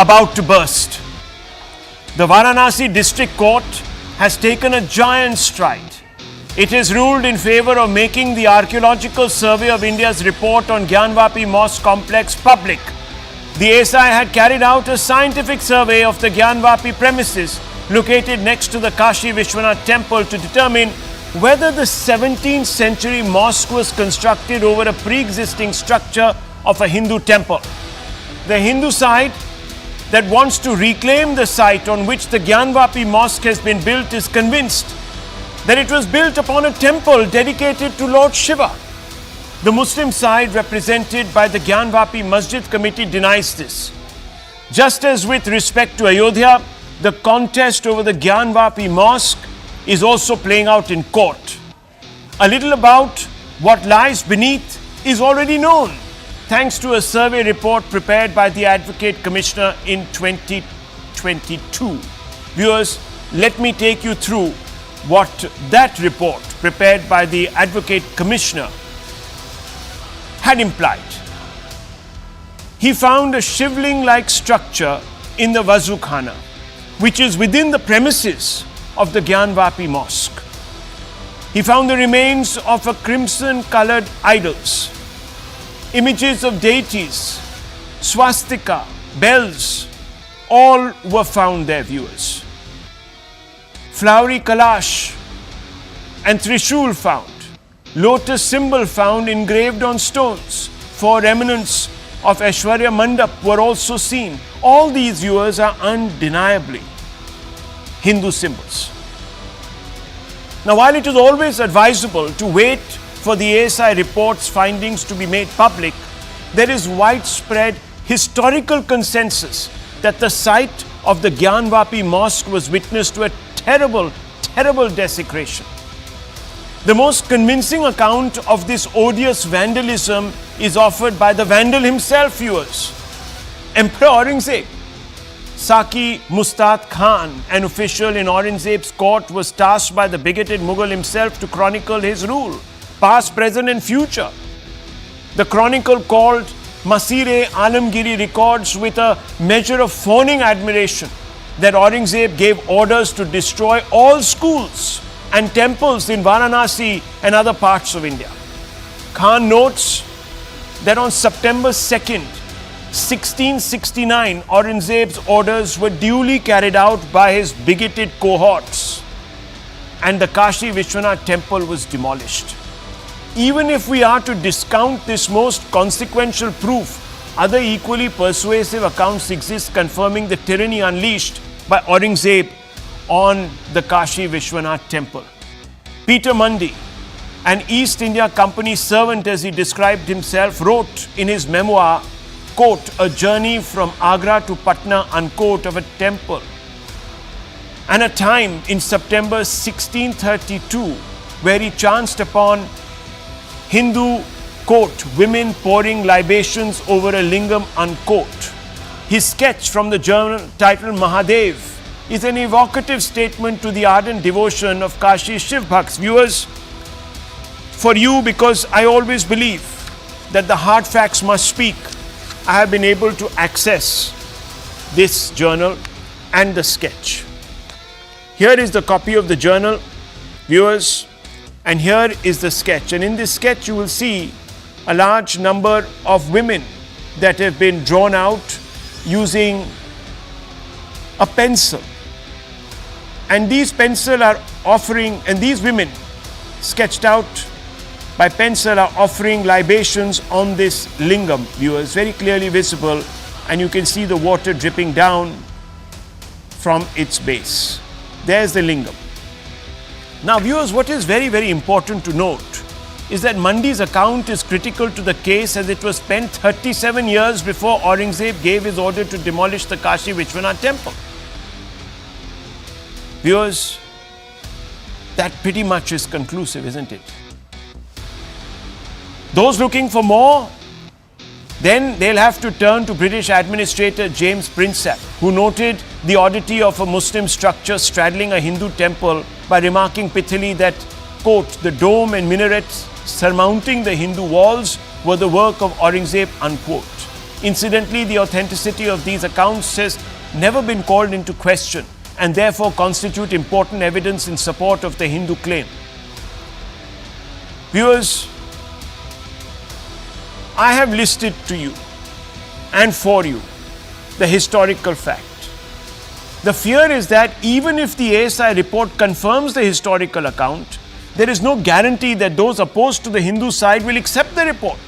about to burst. The Varanasi District Court has taken a giant stride. It has ruled in favor of making the Archaeological Survey of India's report on Gyanvapi Mosque complex public. The ASI had carried out a scientific survey of the Gyanvapi premises located next to the Kashi Vishwanath temple to determine whether the 17th century mosque was constructed over a pre-existing structure of a Hindu temple. The Hindu side that wants to reclaim the site on which the Gyanvapi Mosque has been built is convinced that it was built upon a temple dedicated to Lord Shiva. The Muslim side, represented by the Gyanvapi Masjid committee, denies this. Just as with respect to Ayodhya, the contest over the Gyanvapi Mosque is also playing out in court. A little about what lies beneath is already known, thanks to a survey report prepared by the Advocate Commissioner in 2022. Viewers, let me take you through what that report prepared by the Advocate Commissioner had implied. He found a shivling-like structure in the Wazukhana, which is within the premises of the Gyanvapi Mosque. He found the remains of a crimson-colored idols, images of deities, swastika, bells, all were found there, viewers. Flowery kalash and trishul found, lotus symbol found engraved on stones, 4 remnants of Aishwarya Mandap were also seen. All these, viewers, are undeniably Hindu symbols. Now, while it is always advisable to wait for the ASI report's findings to be made public, there is widespread historical consensus that the site of the Gyanvapi Mosque was witness to a terrible desecration. The most convincing account of this odious vandalism is offered by the vandal himself, viewers. Emperor Aurangzeb. Saki Mustad Khan, an official in Aurangzeb's court, was tasked by the bigoted Mughal himself to chronicle his rule, past, present and future. The chronicle, called Masir-e Alamgiri, records with a measure of fawning admiration that Aurangzeb gave orders to destroy all schools and temples in Varanasi and other parts of India. Khan notes that on September 2nd, 1669, Aurangzeb's orders were duly carried out by his bigoted cohorts and the Kashi Vishwanath temple was demolished. Even if we are to discount this most consequential proof, other equally persuasive accounts exist confirming the tyranny unleashed by Aurangzeb on the Kashi Vishwanath temple. Peter Mundy, an East India Company servant as he described himself, wrote in his memoir, quote, "A journey from Agra to Patna," unquote, of a temple, and a time in September 1632 where he chanced upon Hindu, quote, "women pouring libations over a lingam," unquote. His sketch from the journal titled Mahadev is an evocative statement to the ardent devotion of Kashi Shiv Bhakts. Viewers, for you, because I always believe that the hard facts must speak, I have been able to access this journal and the sketch. Here is the copy of the journal, viewers, and here is the sketch. And in this sketch, you will see a large number of women that have been drawn out using a pencil. And these pencil are offering, and these women sketched out by pencil are offering libations on this lingam, viewers, very clearly visible, and you can see the water dripping down from its base. There's the lingam. Now, viewers, what is very, very important to note is that Mundy's account is critical to the case, as it was spent 37 years before Aurangzeb gave his order to demolish the Kashi Vishwanath temple. Viewers, that pretty much is conclusive, isn't it? Those looking for more, then they'll have to turn to British Administrator James Prinsep, who noted the oddity of a Muslim structure straddling a Hindu temple by remarking pithily that, quote, "the dome and minarets surmounting the Hindu walls were the work of Aurangzeb," unquote. Incidentally, the authenticity of these accounts has never been called into question and therefore constitute important evidence in support of the Hindu claim. Viewers, I have listed to you and for you the historical fact. The fear is that even if the ASI report confirms the historical account, there is no guarantee that those opposed to the Hindu side will accept the report.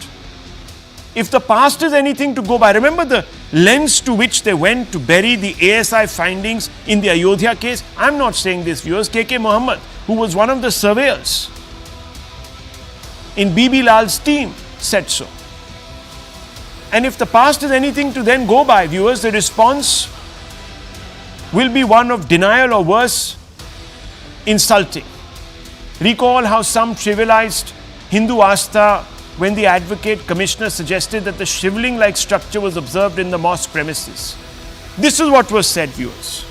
If the past is anything to go by, remember the lengths to which they went to bury the ASI findings in the Ayodhya case. I'm not saying this, viewers. K.K. Mohammed, who was one of the surveyors in B.B. Lal's team, said so. And if the past is anything to then go by, viewers, the response will be one of denial or worse, insulting. Recall how some trivialized Hindu Aastha when the advocate commissioner suggested that the shivling-like structure was observed in the mosque premises. This is what was said, viewers.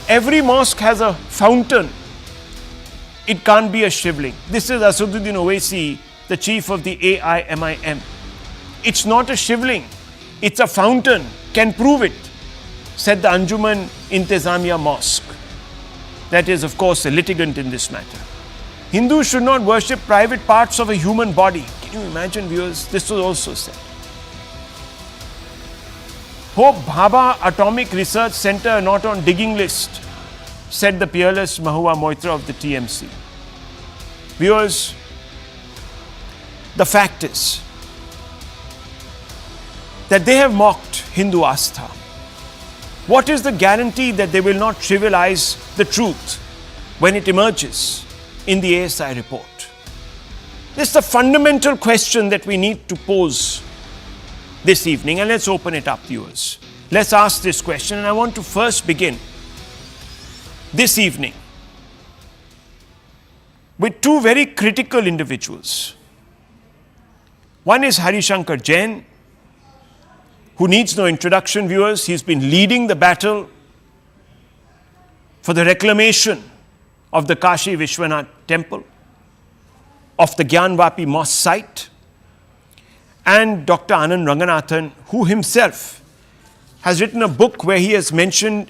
Every mosque has a fountain. It can't be a shivling. This is Asaduddin Owaisi, the chief of the AIMIM. It's not a shivling. It's a fountain. Can prove it, said the Anjuman Intezamiya Mosque. That is, of course, a litigant in this matter. Hindus should not worship private parts of a human body. Can you imagine, viewers? This was also said. Hope Bhabha Atomic Research Center not on digging list, said the peerless Mahua Moitra of the TMC. Viewers, the fact is that they have mocked Hindu Aastha. What is the guarantee that they will not trivialize the truth when it emerges in the ASI report? This is the fundamental question that we need to pose this evening, and let's open it up, viewers. Let's ask this question, and I want to first begin this evening with two very critical individuals. One is Harishankar Jain, who needs no introduction, viewers. He's been leading the battle for the reclamation of the Kashi Vishwanath temple, of the Gyanvapi Masjid site, and Dr. Anand Ranganathan, who himself has written a book where he has mentioned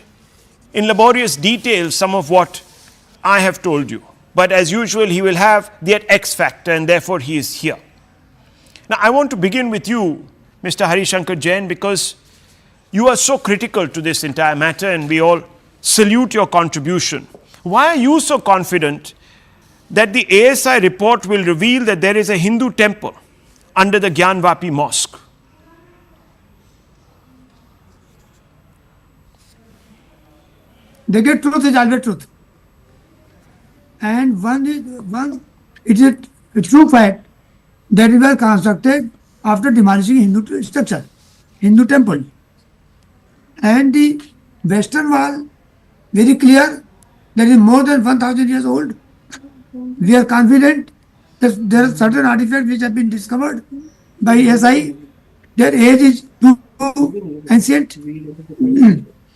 in laborious detail some of what I have told you. But as usual, he will have the X factor, and therefore he is here. Now, I want to begin with you, Mr. Harishankar Jain, because you are so critical to this entire matter and we all salute your contribution. Why are you so confident that the ASI report will reveal that there is a Hindu temple under the Gyanvapi Mosque? The get truth is always truth. And it is a true fact that it was constructed after demolishing Hindu structure, Hindu temple. And the western wall, very clear, that is more than 1,000 years old. We are confident that there are certain artifacts which have been discovered by SI. Their age is too ancient.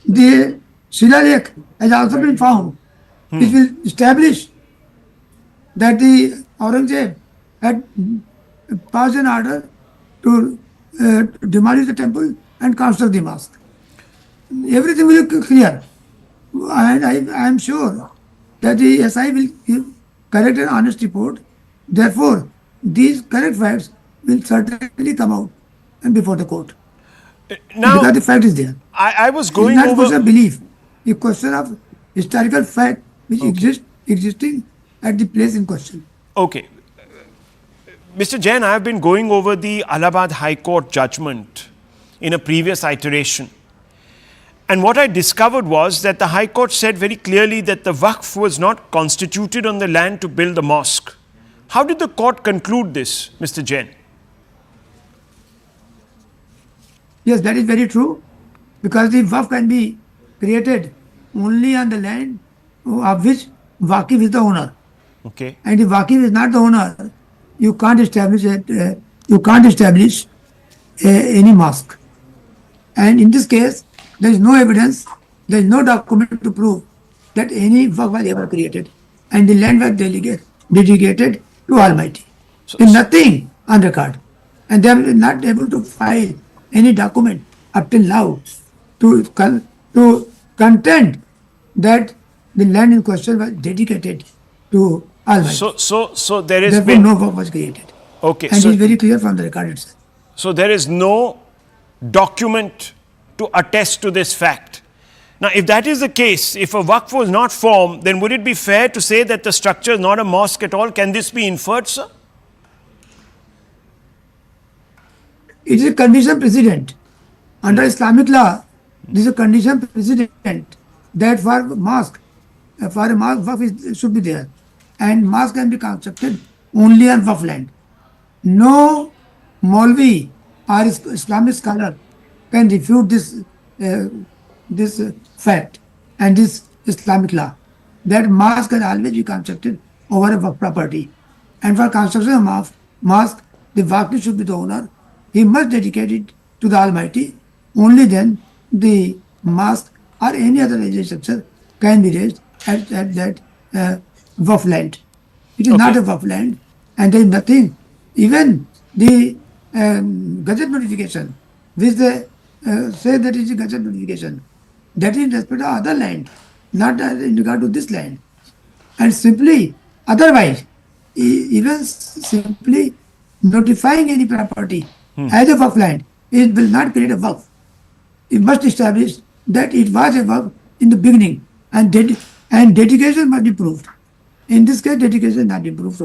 The Shilalekh has also been found, which will establish that the Aurangzeb had passed an order to demolish the temple and construct the mosque. Everything will be clear. And I am sure that the SI will give correct and honest report. Therefore, these correct facts will certainly come out and before the court. Now, because the fact is there. I was going over... It's not over... a question of belief. A question of historical fact which existing at the place in question. Okay. Mr. Jain, I have been going over the Allahabad High Court judgment in a previous iteration. And what I discovered was that the High Court said very clearly that the Waqf was not constituted on the land to build the mosque. How did the court conclude this, Mr. Jain? Yes, that is very true. Because the Waqf can be created only on the land of which Waqif is the owner. Okay. And if Waqif is not the owner, you can't establish any mosque. And in this case, there is no evidence, there is no document to prove that any Waqf was ever created. And the land was dedicated to Almighty. So nothing on record. And they are not able to file any document up till now to contend that the land in question was dedicated to Almighty. So there is Therefore, been no work was created. okay. And it is very clear from the record itself. So there is no document to attest to this fact. Now, if that is the case, if a waqf was not formed, then would it be fair to say that the structure is not a mosque at all? Can this be inferred, sir? It is a condition precedent. Under Islamic law, this is a condition precedent that for mosque, waqf should be there. And mosque can be constructed only on waqf land. No Maulvi or Islamic scholar can refute this fact and this Islamic law that mosque can always be constructed over a waqf property. And for construction of mosque, the waqf should be the owner. He must dedicate it to the Almighty. Only then the mosque or any other religious structure can be raised at that waqf land. It is not a waqf land, and there is nothing. Even the Gazette notification, which they say that it is a Gazette notification, that is in respect of other land, not in regard to this land. And simply, otherwise, even simply notifying any property as a waqf land, it will not create a waqf. It must establish that it was a waqf in the beginning, and dedication must be proved. In this case, dedication is not been proved,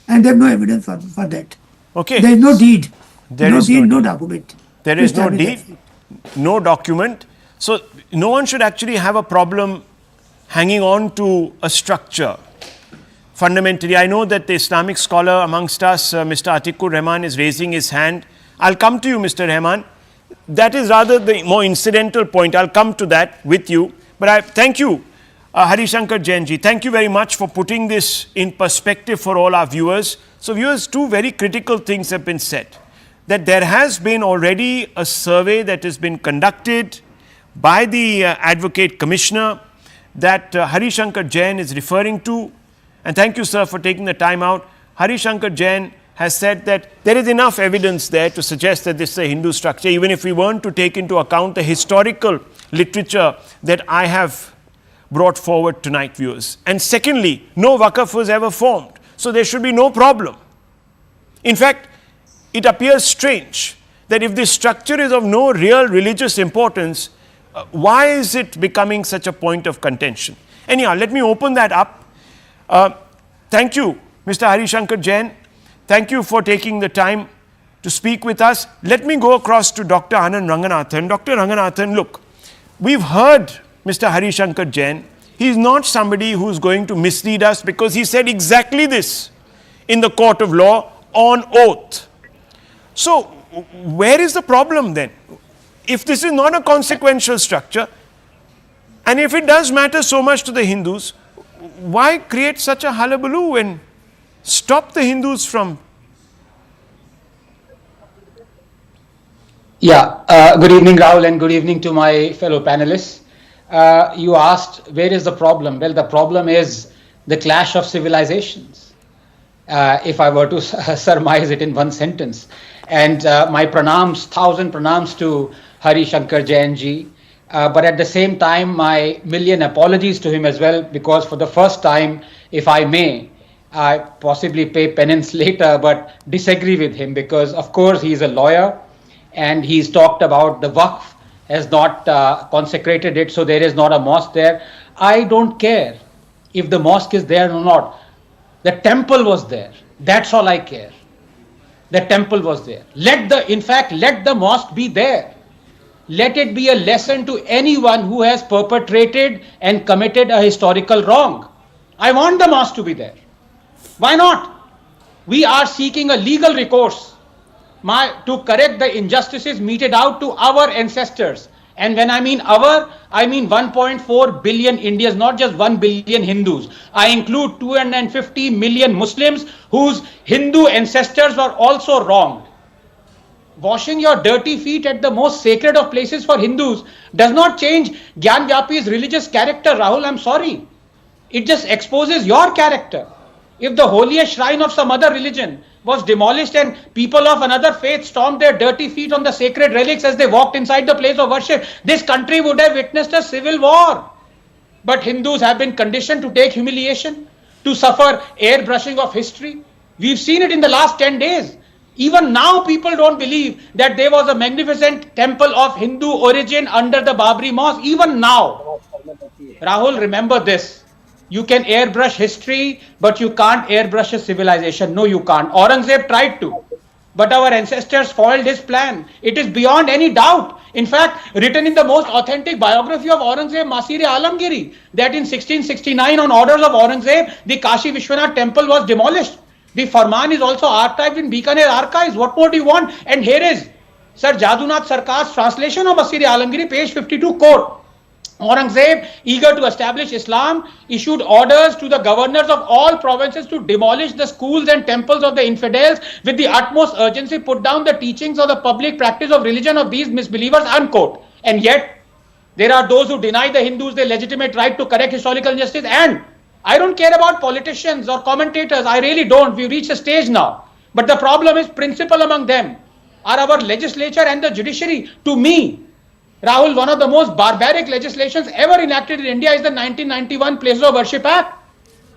and there is no evidence for that. Okay. There is no deed. There no is deed, no no deed. document. There to is no establish deed, that. no document. So no one should actually have a problem hanging on to a structure. Fundamentally, I know that the Islamic scholar amongst us, Mr. Atikur Rahman, is raising his hand. I'll come to you, Mr. Rahman. That is rather the more incidental point. I'll come to that with you. But I thank you, Harishankar Jain ji. Thank you very much for putting this in perspective for all our viewers. So viewers, two very critical things have been said. That there has been already a survey that has been conducted by the Advocate Commissioner that Harishankar Jain is referring to. And thank you, sir, for taking the time out. Harishankar Jain has said that there is enough evidence there to suggest that this is a Hindu structure, even if we weren't to take into account the historical literature that I have brought forward tonight, viewers. And secondly, no waqf was ever formed, so there should be no problem. In fact, it appears strange that if this structure is of no real religious importance, why is it becoming such a point of contention? Anyhow, let me open that up. Thank you, Mr. Harishankar Jain. Thank you for taking the time to speak with us. Let me go across to Dr. Anand Ranganathan. Dr. Ranganathan, look, we've heard Mr. Harishankar Jain. He's not somebody who's going to mislead us because he said exactly this in the court of law on oath. So, where is the problem then? If this is not a consequential structure, and if it does matter so much to the Hindus, why create such a hullabaloo and stop the Hindus from? Yeah, good evening, Rahul, and good evening to my fellow panelists. You asked, where is the problem? Well, the problem is the clash of civilizations, if I were to surmise it in one sentence. And my pranams, 1,000 pranams to Harishankar Jain ji. But at the same time, my million apologies to him as well, because for the first time, if I may, I possibly pay penance later, but disagree with him because, of course, he's a lawyer and he's talked about the waqf has not consecrated it, so there is not a mosque there. I don't care if the mosque is there or not. The temple was there. That's all I care. The temple was there. In fact, let the mosque be there. Let it be a lesson to anyone who has perpetrated and committed a historical wrong. I want the mosque to be there. Why not? We are seeking a legal recourse to correct the injustices meted out to our ancestors. And when I mean our, I mean 1.4 billion Indians, not just 1 billion Hindus. I include 250 million Muslims whose Hindu ancestors were also wronged. Washing your dirty feet at the most sacred of places for Hindus does not change Gyanvapi's religious character, Rahul. I'm sorry. It just exposes your character. If the holiest shrine of some other religion was demolished and people of another faith stomped their dirty feet on the sacred relics as they walked inside the place of worship, this country would have witnessed a civil war. But Hindus have been conditioned to take humiliation, to suffer airbrushing of history. We've seen it in the last 10 days. Even now, people don't believe that there was a magnificent temple of Hindu origin under the Babri Mosque. Even now. Rahul, remember this. You can airbrush history, but you can't airbrush a civilization. No, you can't. Aurangzeb tried to. But our ancestors foiled his plan. It is beyond any doubt. In fact, written in the most authentic biography of Aurangzeb, Masir Alamgiri, that in 1669, on orders of Aurangzeb, the Kashi Vishwanath temple was demolished. The Farman is also archived in Bikaner archives. What more do you want? And here is Sir Jadunath Sarkar's translation of Masir Alamgiri, page 52, quote. Aurangzeb, eager to establish Islam, issued orders to the governors of all provinces to demolish the schools and temples of the infidels, with the utmost urgency put down the teachings of the public practice of religion of these misbelievers, unquote. And yet, there are those who deny the Hindus their legitimate right to correct historical injustice. And I don't care about politicians or commentators. I really don't. We've reached a stage now. But the problem is principle among them are our legislature and the judiciary. To me, Rahul, one of the most barbaric legislations ever enacted in India is the 1991 Places of Worship Act.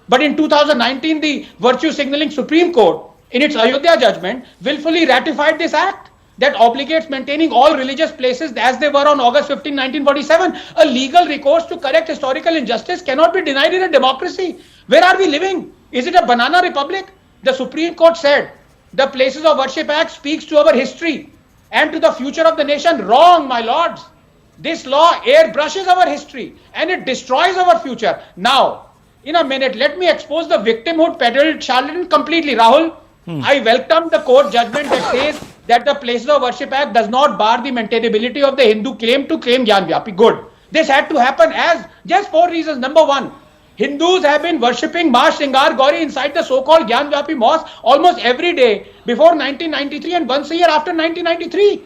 But in 2019, the virtue signaling Supreme Court, in its Ayodhya judgment, willfully ratified this act that obligates maintaining all religious places as they were on August 15, 1947. A legal recourse to correct historical injustice cannot be denied in a democracy. Where are we living? Is it a banana republic? The Supreme Court said the Places of Worship Act speaks to our history and to the future of the nation. Wrong, my lords. This law airbrushes our history and it destroys our future. Now, in a minute, let me expose the victimhood peddled charlatan completely. Rahul, I welcome the court judgment that says that the Places of Worship Act does not bar the maintainability of the Hindu claim to claim Gyanvapi. Good. This had to happen as just 4 reasons. Number one, Hindus have been worshipping Ma Shringar Gauri inside the so-called Gyanvapi Mosque almost every day before 1993 and once a year after 1993.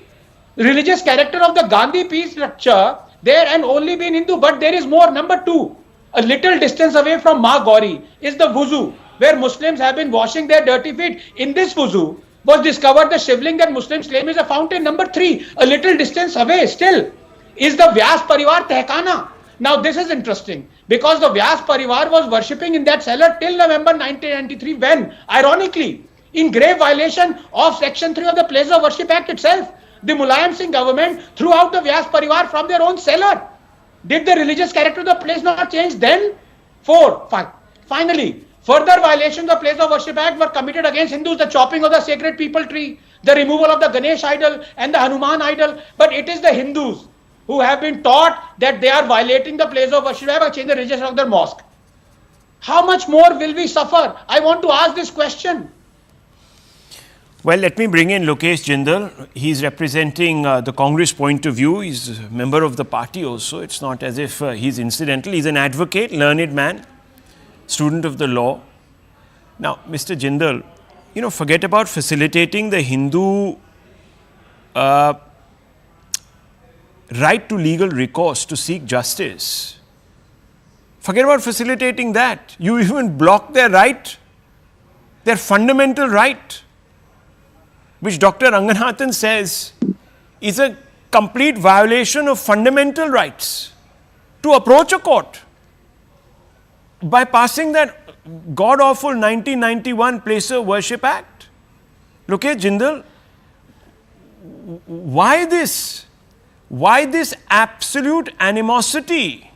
Religious character of the Gandhi peace structure there and only been Hindu, but there is more. Number two, a little distance away from Ma Gauri is the wuzu, where Muslims have been washing their dirty feet. In this wuzu was discovered the shivling that Muslims claim is a fountain. Number three, a little distance away still is the Vyas Parivar Tehkana. Now this is interesting because the Vyas Parivar was worshipping in that cellar till November 1993 when, ironically, in grave violation of Section 3 of the Places of Worship Act itself, the Mulayam Singh government threw out the Vyas Parivar from their own cellar. Did the religious character of the place not change then? 4. Finally, further violations of the Place of Worship Act were committed against Hindus, the chopping of the sacred people tree, the removal of the Ganesh idol and the Hanuman idol. But it is the Hindus who have been taught that they are violating the Place of Worship Act by changing the religion of their mosque. How much more will we suffer? I want to ask this question. Well, let me bring in Lokesh Jindal. He's representing the Congress point of view. He's a member of the party also. It's not as if he's incidental. He's an advocate, learned man, student of the law. Now, Mr. Jindal, forget about facilitating the Hindu right to legal recourse to seek justice. Forget about facilitating that. You even block their right, their fundamental right, which Dr. Ranganathan says is a complete violation of fundamental rights, to approach a court by passing that god-awful 1991 Place of Worship Act. Lokesh Jindal, why this? Why this absolute animosity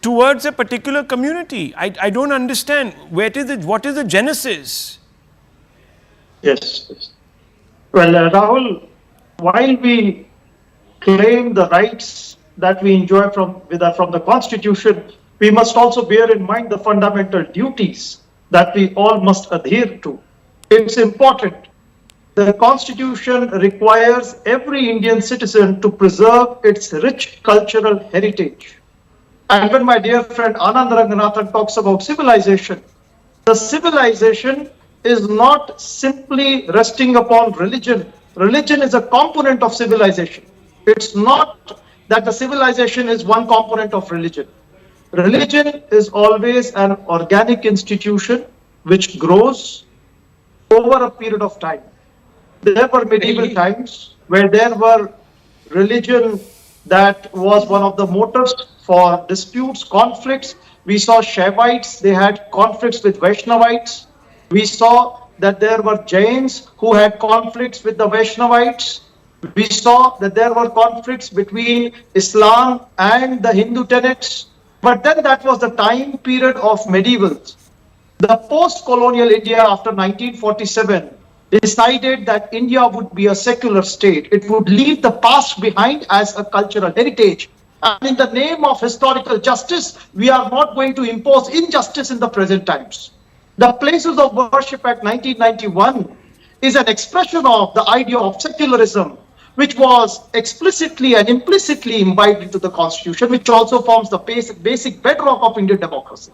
towards a particular community? I don't understand. What is the genesis? Yes. Well, Rahul, while we claim the rights that we enjoy from the Constitution, we must also bear in mind the fundamental duties that we all must adhere to. It's important. The Constitution requires every Indian citizen to preserve its rich cultural heritage. And when my dear friend Anand Ranganathan talks about civilization, the civilization is not simply resting upon religion. Religion is a component of civilization. It's not that the civilization is one component of religion. Religion is always an organic institution which grows over a period of time. There were medieval times where there were religion that was one of the motives for disputes, conflicts. We saw Shaivites, they had conflicts with Vaishnavites. We saw that there were Jains who had conflicts with the Vaishnavites. We saw that there were conflicts between Islam and the Hindu tenets. But then that was the time period of medievals. The post-colonial India after 1947 decided that India would be a secular state. It would leave the past behind as a cultural heritage. And in the name of historical justice, we are not going to impose injustice in the present times. The places of worship Act 1991 is an expression of the idea of secularism, which was explicitly and implicitly imbibed into the constitution, which also forms the basic bedrock of Indian democracy.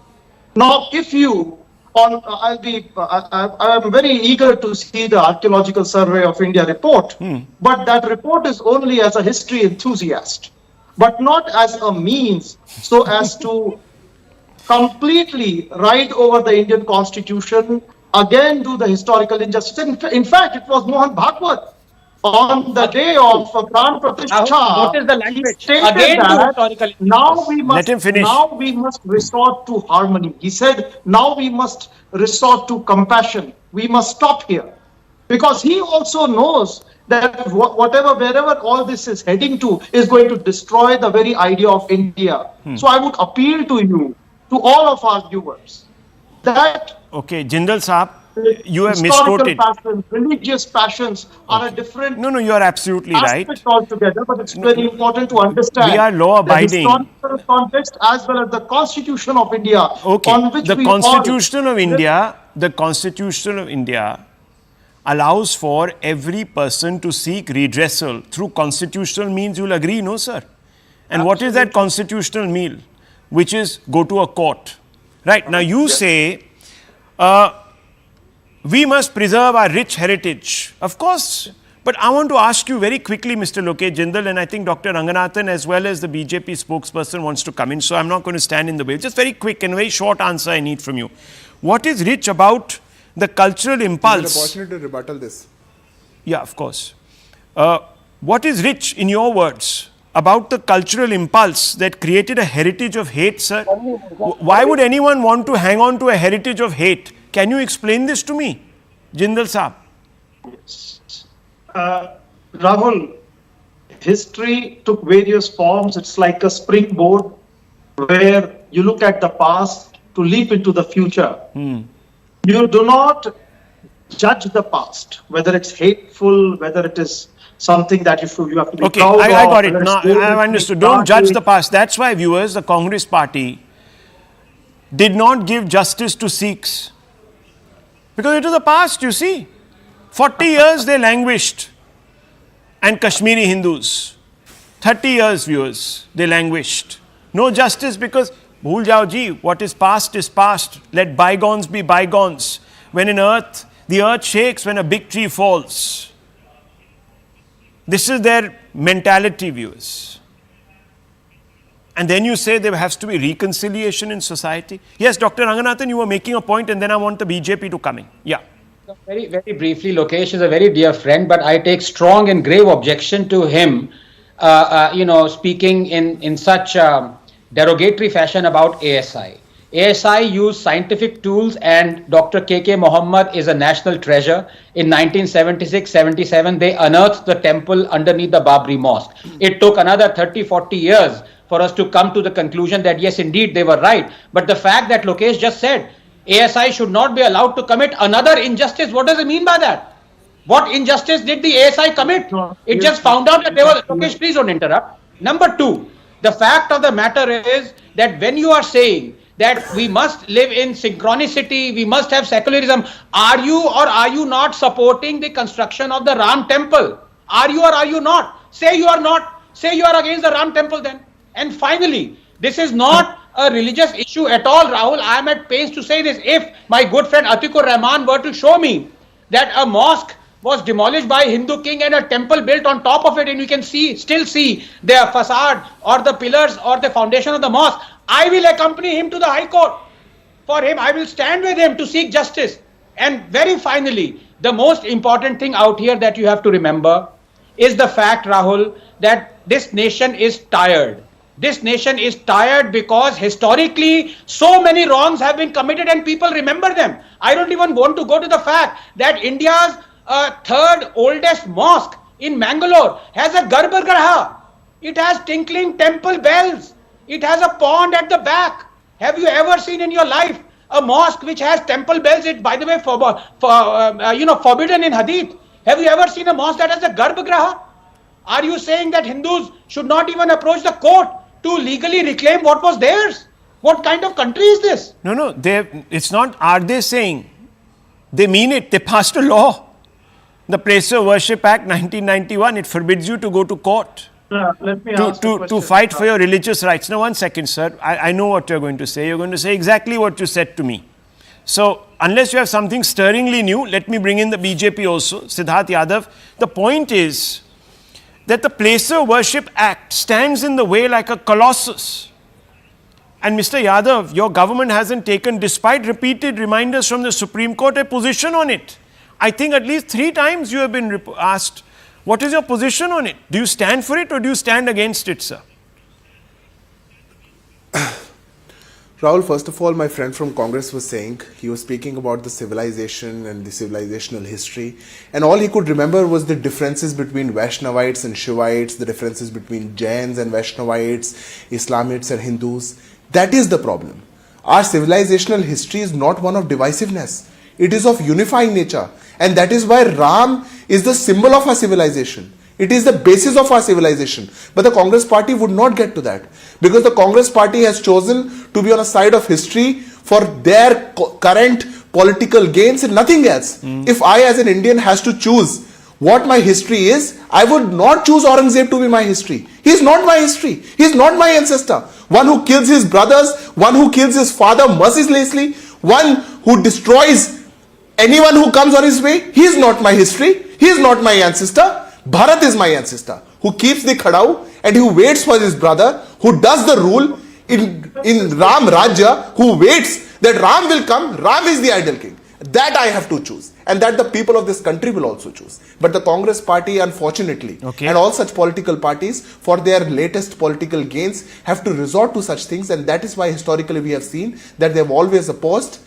Now, if you I'm very eager to see the Archaeological Survey of India report, but that report is only as a history enthusiast, but not as a means so as to completely ride over the Indian constitution, again do the historical injustice. In fact, it was Mohan Bhagwat on the day of Pran Pratishtha, what is the language? he stated Again to that historical Let him finish. now we must resort to harmony. He said, now we must resort to compassion. We must stop here. Because he also knows that wherever all this is heading to is going to destroy the very idea of India. So I would appeal to you, to all of our viewers, that Okay, Jindal Saab, you have historical misquoted. passions, religious passions are a different No, you are absolutely right. aspect altogether, but it's very important to understand We are law-abiding. the historical context as well as the Constitution of India, Okay, on which the we Constitution of India allows for every person to seek redressal through constitutional means. You'll agree, no, sir? And what is that constitutional mean? Which is go to a court. Right, now you say we must preserve our rich heritage. Of course. But I want to ask you very quickly, Mr. Lokesh Jindal, and I think Dr. Ranganathan as well as the BJP spokesperson wants to come in, so I'm not going to stand in the way. Just very quick and very short answer I need from you. What is rich about the cultural impulse? An opportunity to rebuttal this. Yeah, of course. What is rich, in your words, about the cultural impulse that created a heritage of hate, sir? Why would anyone want to hang on to a heritage of hate? Can you explain this to me, Jindal Saab? Rahul, history took various forms. It's like a springboard where you look at the past to leap into the future. You do not judge the past, whether it's hateful, whether it is something that you have to be Okay, proud I of, got it. whether Now, it's good, I have understood. Don't judge the past. That's why, viewers, the Congress party did not give justice to Sikhs. Because it was the past, you see. 40 years they languished. And Kashmiri Hindus. 30 years, viewers, they languished. No justice because, bhul jao ji, what is past, let bygones be bygones. When the earth shakes when a big tree falls. This is their mentality, viewers. And then you say there has to be reconciliation in society. Yes, Dr. Ranganathan, you were making a point and then I want the BJP to come in. Yeah. Very, very briefly, Lokesh is a very dear friend, but I take strong and grave objection to him, speaking in such derogatory fashion about ASI. ASI used scientific tools and Dr. K.K. Mohammed is a national treasure. In 1976-77, they unearthed the temple underneath the Babri Mosque. It took another 30-40 years for us to come to the conclusion that yes, indeed, they were right. But the fact that Lokesh just said, ASI should not be allowed to commit another injustice. What does it mean by that? What injustice did the ASI commit? It just found out that there was... Lokesh, please don't interrupt. Number two, the fact of the matter is that when you are saying that we must live in synchronicity, we must have secularism, are you or are you not supporting the construction of the Ram temple? Are you or are you not? Say you are not. Say you are against the Ram temple then. And finally, this is not a religious issue at all, Rahul. I am at pains to say this. If my good friend Atikur Rahman were to show me that a mosque was demolished by a Hindu king and a temple built on top of it, and you can still see the facade or the pillars or the foundation of the mosque, I will accompany him to the High Court. for him. I will stand with him to seek justice. And very finally, the most important thing out here that you have to remember is the fact, Rahul, that this nation is tired. This nation is tired because historically so many wrongs have been committed and people remember them. I don't even want to go to the fact that India's third oldest mosque in Mangalore has a Garbhagriha. It has tinkling temple bells. It has a pond at the back. Have you ever seen in your life a mosque which has temple bells? It, by the way, forbidden in Hadith. Have you ever seen a mosque that has a Garbhagriha? Are you saying that Hindus should not even approach the court to legally reclaim what was theirs? What kind of country is this? No, it's not, are they saying? They mean it. They passed a law. The Place of Worship Act 1991, it forbids you to go to court. Let me ask To fight for your religious rights. Now, one second, sir. I know what you're going to say. You're going to say exactly what you said to me. So, unless you have something stirringly new, let me bring in the BJP also. Siddharth Yadav. The point is that the Place of Worship Act stands in the way like a colossus. And Mr. Yadav, your government hasn't taken, despite repeated reminders from the Supreme Court, a position on it. I think at least 3 times you have been asked, what is your position on it? Do you stand for it or do you stand against it, sir? Rahul, first of all, my friend from Congress was saying, he was speaking about the civilization and the civilizational history, and all he could remember was the differences between Vaishnavites and Shivites, the differences between Jains and Vaishnavites, Islamites and Hindus. That is the problem. Our civilizational history is not one of divisiveness. It is of unifying nature, and that is why Ram is the symbol of our civilization. It is the basis of our civilization. But the Congress party would not get to that, because the Congress party has chosen to be on a side of history for their current political gains and nothing else. If I as an Indian has to choose what my history is, I would not choose Aurangzeb to be my history. He is not my history. He is not my ancestor. One who kills his brothers, one who kills his father mercilessly, one who destroys anyone who comes on his way. He is not my history. He is not my ancestor. Bharat is my ancestor, who keeps the khadau and who waits for his brother, who does the rule in Ram Rajya, who waits that Ram will come. Ram is the ideal king. That I have to choose, and that the people of this country will also choose. But the Congress party, unfortunately, and all such political parties, for their latest political gains, have to resort to such things, and that is why historically we have seen that they have always opposed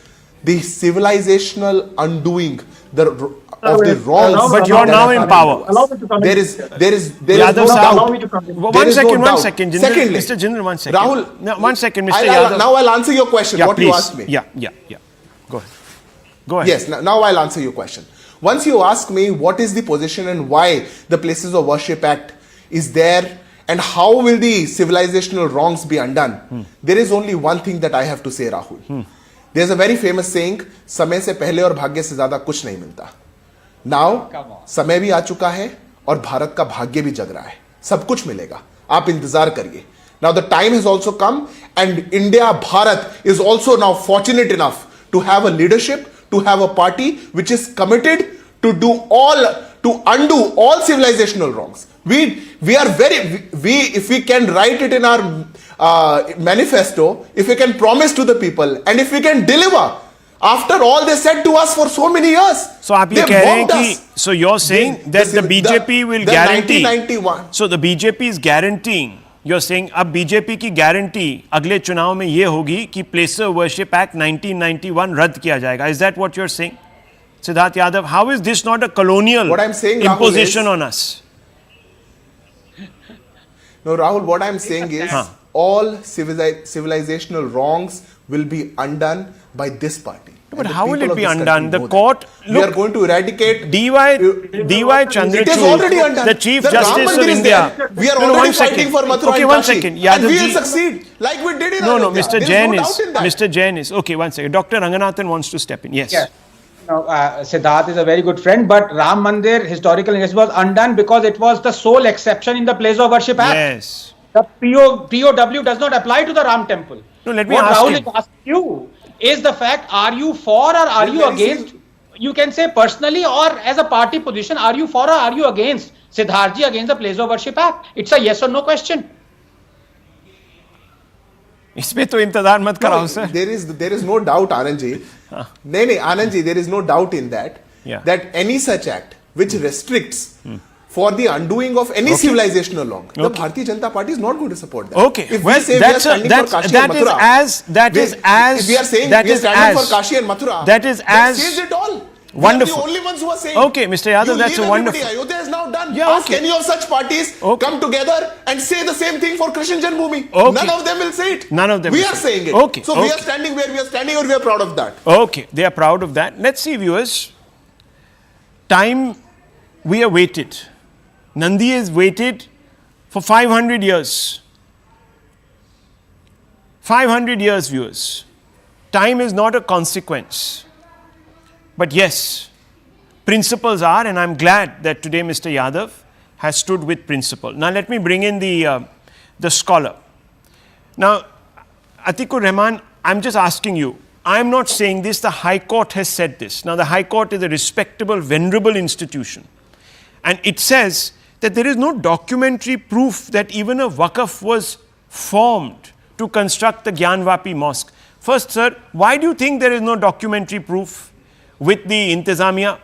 the civilizational undoing of the wrongs. But you are now in power. Allow me to come in. There is no Allow doubt. me to come in. One second, Jindal. Secondly, Mr. Jindal, 1 second. Rahul, no, 1 second, Mr. Yadav. now I'll answer your question, Yeah, what please. you asked me. Yeah. Go ahead. Go ahead. Yes, now I'll answer your question. Once you ask me what is the position and why the Places of Worship Act is there and how will the civilizational wrongs be undone, there is only one thing that I have to say, Rahul. There's a very famous saying, समय से पहले और भाग्य से ज़्यादा कुछ नहीं मिलता. Now, समय भी आ चुका है और भारत का भाग्य भी जग रहा है. सब कुछ मिलेगा. आप इंतजार करिए. Now the time has also come, and India, Bharat is also now fortunate enough to have a leadership, to have a party which is committed to undo all civilizational wrongs. If we can write it in our manifesto, if we can promise to the people, and if we can deliver after all they said to us for so many years. So आप ये कह रहे हैं कि, so you're saying that the BJP will guarantee. 1991. So the BJP is guaranteeing. You're saying अब BJP की guarantee अगले चुनाव में ये होगी कि Place of Worship Act 1991 रद्द किया जाएगा. Is that what you're saying, Siddharth Yadav? How is this not a colonial What I'm saying, imposition Rahul, on us? No, Rahul, what I'm saying is all civilizational wrongs will be undone by this party. But how will it be undone? The court, we are going to eradicate D.Y. Chandrachud, it is already undone. the Chief The Justice Ram of Mandir is India. there. We are already fighting for Mathura Okay, and 1 Kashi. second. And Yadav we ji, will succeed like we did in No, Ayodhya. Mr. There is Jain no is. doubt in that. Mr. Jain is. Okay, 1 second. Dr. Ranganathan wants to step in. Yes. Yes. Now, Siddharth is a very good friend, but Ram Mandir historical injustice was undone because it was the sole exception in the Place of Worship Act. Yes. The POW does not apply to the Ram temple. No, let me what ask Rahul him. is asking you is the fact, are you for or are you against? You can say personally or as a party position, are you for or are you against Siddharthji against the Place of Worship Act? It's a yes or no question. इसमें तो इंतजार मत कराओ sir. There is no doubt, Anand ji. नहीं, Anand ji, there is no doubt in that. Yeah. That any such act which restricts for the undoing of any civilizational law, the Bharatiya Janata Party is not going to support that. Okay, If well, we say we are standing for Kashi and Mathura, if we are saying we are standing for Kashi and Mathura, that says it all. Wonderful. We are the only ones who are saying. Okay, Mr. Yadav, that's a wonderful. Ayodhya is now done. Yeah, Ask okay. any of such parties come together and say the same thing for Krishna Janmabhoomi. Okay. None of them will say it. None of them. We will are say saying it. Okay. So we are standing where we are standing, or we are proud of that. Okay, they are proud of that. Let's see, viewers. Time we have waited. Nandi has waited for 500 years. 500 years, viewers. Time is not a consequence. But yes, principles are, and I'm glad that today Mr. Yadav has stood with principle. Now let me bring in the scholar. Now, Atikur Rahman, I'm just asking you, I'm not saying this, the High Court has said this. Now the High Court is a respectable, venerable institution. And it says that there is no documentary proof that even a Waqf was formed to construct the Gyanvapi Mosque. First, sir, why do you think there is no documentary proof with the Intizamiya,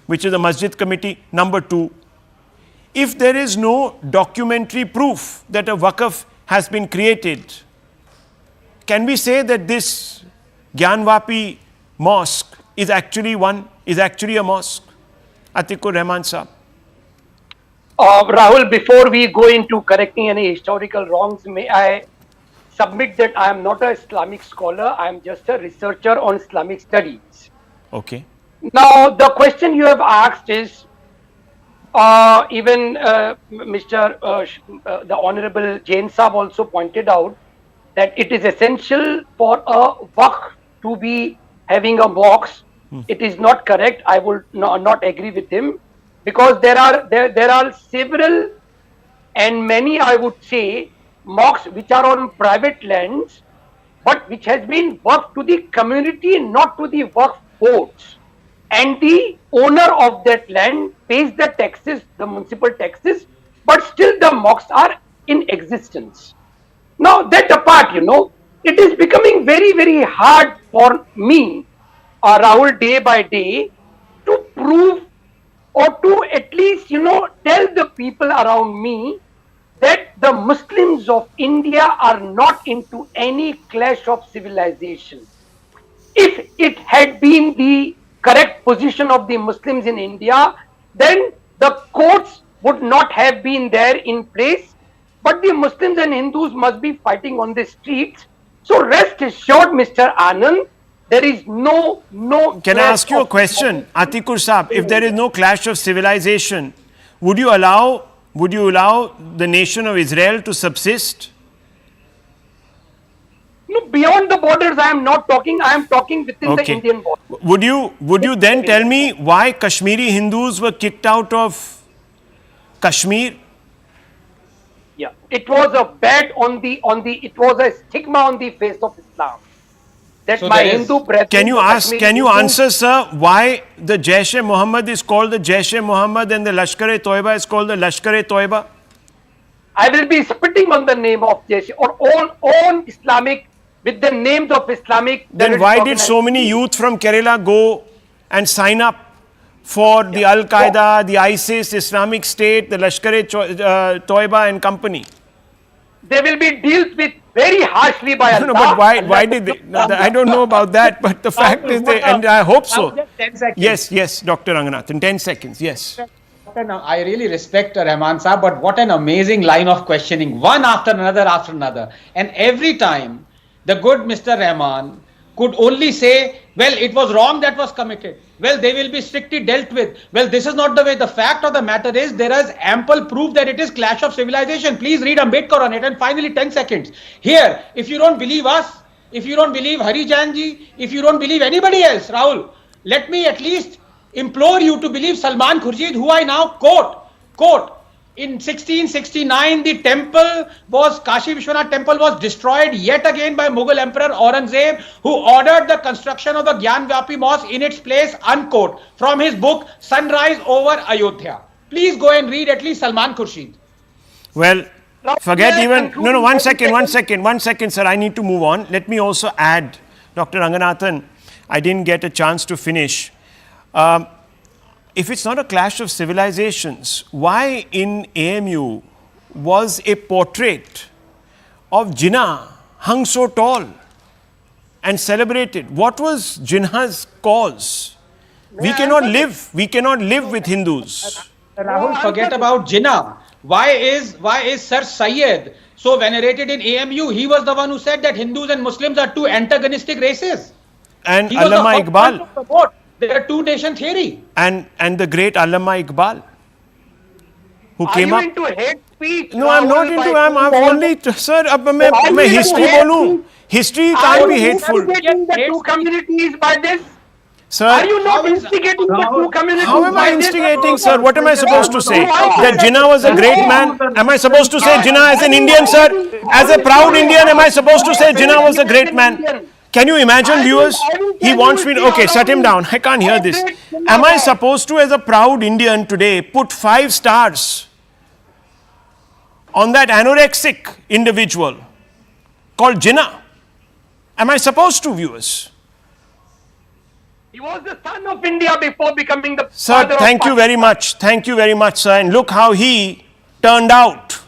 which is the Masjid Committee? Number two, if there is no documentary proof that a Waqf has been created, can we say that this Gyanvapi Mosque is actually a mosque? Atikur Rahman Saab. Rahul, before we go into correcting any historical wrongs, may I submit that I am not an Islamic scholar, I am just a researcher on Islamic studies. Okay. Now, the question you have asked is, even the Honorable Jain Saab also pointed out that it is essential for a Waqf to be having a mosque. It is not correct. I would not agree with him, because there are several and many, I would say, mosques which are on private lands, but which has been worked to the community, not to the Waqf boards. And the owner of that land pays the taxes, the municipal taxes, but still the mosques are in existence. Now, that apart, it is becoming very, very hard for me, Rahul, day by day, to prove or to at least, tell the people around me that the Muslims of India are not into any clash of civilization. If it had been the correct position of the Muslims in India, then the courts would not have been there in place, but the Muslims and Hindus must be fighting on the streets. So rest assured, Mr. Anand, there is no. Can I ask you a question, Atikur Saab? If there is no clash of civilization, would you allow the nation of Israel to subsist? No, beyond the borders, I am not talking. I am talking within the Indian border. Would you then tell me why Kashmiri Hindus were kicked out of Kashmir? Yeah, it was a it was a stigma on the face of Islam. That so my Hindu brethren. Can you answer, sir, why the Jaish-e-Mohammed is called the Jaish-e-Mohammed and the Lashkar-e-Toiba is called the Lashkar-e-Toiba? I will be spitting on the name of Jaish or all Islamic, with the names of Islamic. Then why did so many youth from Kerala go and sign up for the Al-Qaeda, the ISIS, Islamic State, the Lashkar-e-Toiba and company? They will be dealt with very harshly by Allah. No, but why did they? I don't know about that, but the fact is and I hope so. 10 seconds. Yes, Dr. Ranganath, in 10 seconds, yes. I really respect Rahman Saab, but what an amazing line of questioning, one after another. And every time, the good Mr. Rahman could only say, well, it was wrong that was committed. Well, they will be strictly dealt with. Well, this is not the way. The fact of the matter is, there is ample proof that it is clash of civilization. Please read Ambedkar on it. And finally, 10 seconds. Here, if you don't believe us, if you don't believe Hari Janji, if you don't believe anybody else, Rahul, let me at least implore you to believe Salman Khurshid, who I now quote, in 1669, the temple Kashi Vishwanath temple was destroyed yet again by Mughal Emperor Aurangzeb, who ordered the construction of the Gyanvapi Mosque in its place, unquote, from his book, Sunrise over Ayodhya. Please go and read at least Salman Khurshid. Well, Forget even, no, 1 second, sir. I need to move on. Let me also add, Dr. Ranganathan, I didn't get a chance to finish. If it's not a clash of civilizations, why in AMU was a portrait of Jinnah hung so tall and celebrated? What was Jinnah's cause? We cannot live with Hindus. Rahul, forget about Jinnah. Why is Sir Syed so venerated in AMU? He was the one who said that Hindus and Muslims are two antagonistic races. And He was the Allama first one Iqbal. to support their two-nation theory. And the great Allama Iqbal, who Are came you up. into hate speech? No, I'm not into. I'm only, sir. अब मैं history बोलूँ. History can't be hateful. Instigating the two communities by this? Sir, Are you not instigating the two communities? how am I by this? instigating, sir? What am I supposed to say? That Jinnah was a great man? Am I supposed to say Jinnah as an Indian, sir? As a proud Indian, am I supposed to say Jinnah was a great man? Can you imagine, viewers? He wants me to. Okay, shut him down. I can't hear this. Am I supposed to, as a proud Indian today, put 5 stars on that anorexic individual called Jinnah? Am I supposed to, viewers? He was the son of India before becoming the Sir, father thank of you very much. Thank you very much, sir. And look how he turned out.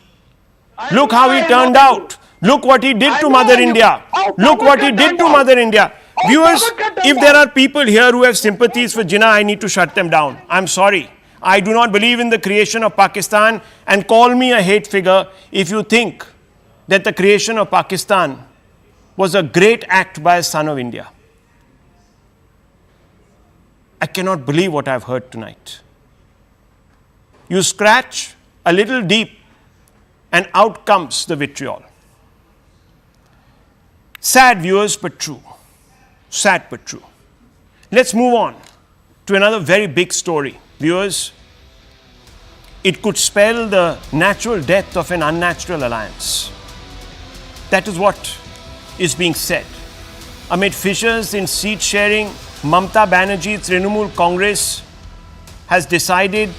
Look how he turned out. Look what he did to Mother India. Look what he did to Mother India. Viewers, if there are people here who have sympathies for Jinnah, I need to shut them down. I'm sorry. I do not believe in the creation of Pakistan, and call me a hate figure if you think that the creation of Pakistan was a great act by a son of India. I cannot believe what I've heard tonight. You scratch a little deep and out comes the vitriol. Sad, viewers, but true. Sad but true. Let's move on to another very big story. Viewers, it could spell the natural death of an unnatural alliance. That is what is being said. Amid fissures in seat sharing, Mamata Banerjee's Trinamool Congress has decided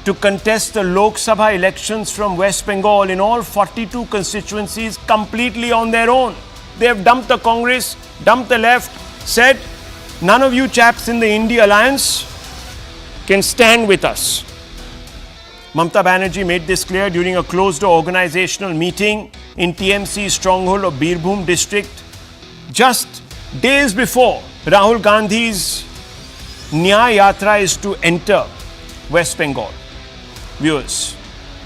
to contest the Lok Sabha elections from West Bengal in all 42 constituencies completely on their own. They have dumped the Congress, dumped the left, said, none of you chaps in the India alliance can stand with us. Mamata Banerjee made this clear during a closed-door organizational meeting in TMC's stronghold of Birbhum district just days before Rahul Gandhi's Nyaya Yatra is to enter West Bengal. Viewers,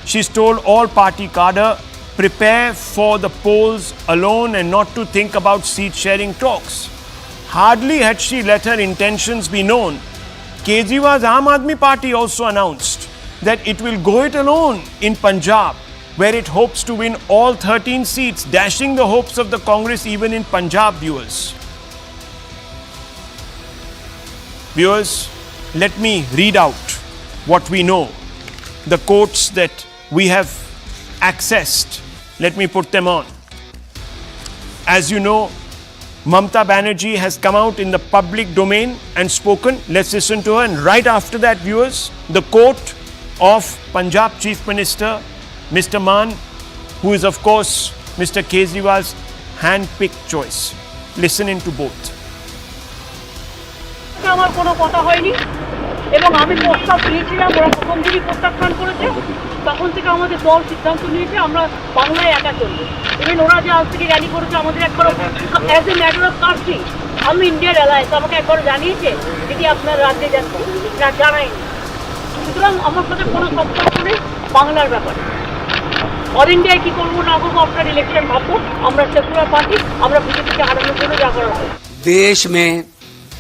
she's told all party cadre, prepare for the polls alone and not to think about seat-sharing talks. Hardly had she let her intentions be known, Kejriwal's Aam Aadmi Party also announced that it will go it alone in Punjab, where it hopes to win all 13 seats, dashing the hopes of the Congress even in Punjab, viewers. Viewers, let me read out what we know, the quotes that we have accessed. Let me put them on. As you know, Mamata Banerjee has come out in the public domain and spoken. Let's listen to her. And right after that, viewers, the quote of Punjab Chief Minister, Mr. Maan, who is of course Mr. Kejriwal's hand-picked choice. Listen into both. আমার কোনো কথা হয়নি এবং আমি প্রস্তাব দিয়েছিলাম, ওরা প্রথম দিনই প্রত্যাখ্যান করেছে। তখন থেকে আমাদের দল সিদ্ধান্ত নিয়েছে আমরা বাংলায় একা চলবো। ইভেন ওরা যে আজ থেকে র্যালি করেছে আমাদের একবার as a matter of country, আমি ইন্ডিয়ার অ্যালায়েন্স আমাকে একবার জানিয়েছে যদি আপনার রাজ্যে যান না, জানায়নি। সুতরাং আমার সাথে কোনো সম্পর্ক নেই বাংলার ব্যাপারে। অল ইন্ডিয়ায় কী করবো না করবো আপনার ইলেকশন ভাববো। আমরা সেকুলার পার্টি, আমরা বিজেপিকে হারানোর জন্য যা করা হবে। देश में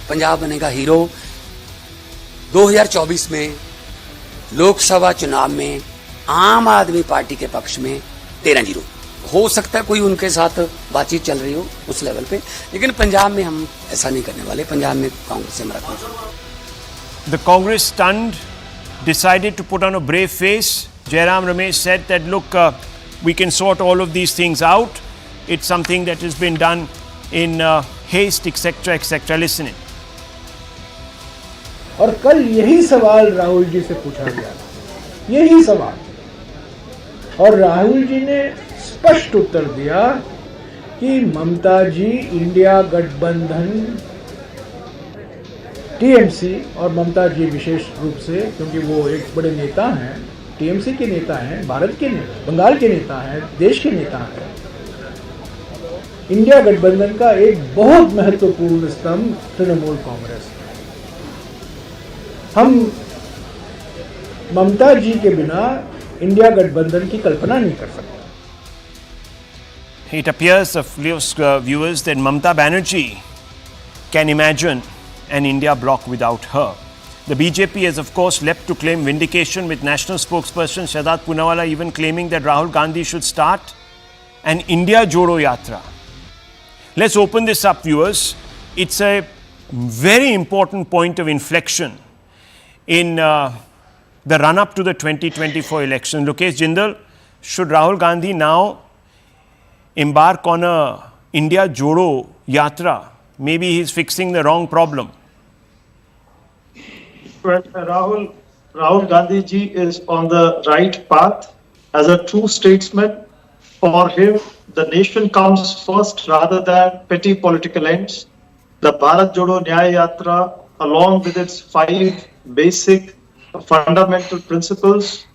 पंजाब बनेगा हीरो। 2024 में लोकसभा चुनाव में आम आदमी पार्टी के पक्ष में 13-0 हो सकता है। कोई उनके साथ बातचीत चल रही हो उस लेवल पे, लेकिन पंजाब में हम ऐसा नहीं करने वाले। पंजाब में कांग्रेस से हमारा कोई। The Congress stunned, decided to put on a brave face. Jairam Ramesh said that look, we can sort all of these things out. It's something that has been done in haste, etc., etc. Listen in. और कल यही सवाल राहुल जी से पूछा गया, यही सवाल और राहुल जी ने स्पष्ट उत्तर दिया कि ममता जी इंडिया गठबंधन टीएमसी और ममता जी विशेष रूप से, क्योंकि वो एक बड़े नेता हैं, टीएमसी के नेता हैं, भारत के नेता, बंगाल के नेता हैं, देश के नेता हैं, इंडिया गठबंधन का एक बहुत महत्वपूर्ण स्तंभ तृणमूल कांग्रेस है। हम ममता जी के बिना इंडिया गठबंधन की कल्पना नहीं कर सकते। It appears, viewers, that Mamata Banerjee can imagine an India bloc without her. The BJP has of course leapt to claim vindication, with national spokesperson Shahzad Poonawalla even claiming that Rahul Gandhi should start an India Jodo Yatra. Let's open this up, viewers. It's a very important point of inflection in the run-up to the 2024 election. Lokesh Jindal, should Rahul Gandhi now embark on a India Jodo Yatra? Maybe he's fixing the wrong problem. Rahul Gandhi ji is on the right path. As a true statesman, for him, the nation comes first rather than petty political ends. The Bharat Jodo Nyaya Yatra, along with its 5 basic fundamental principles,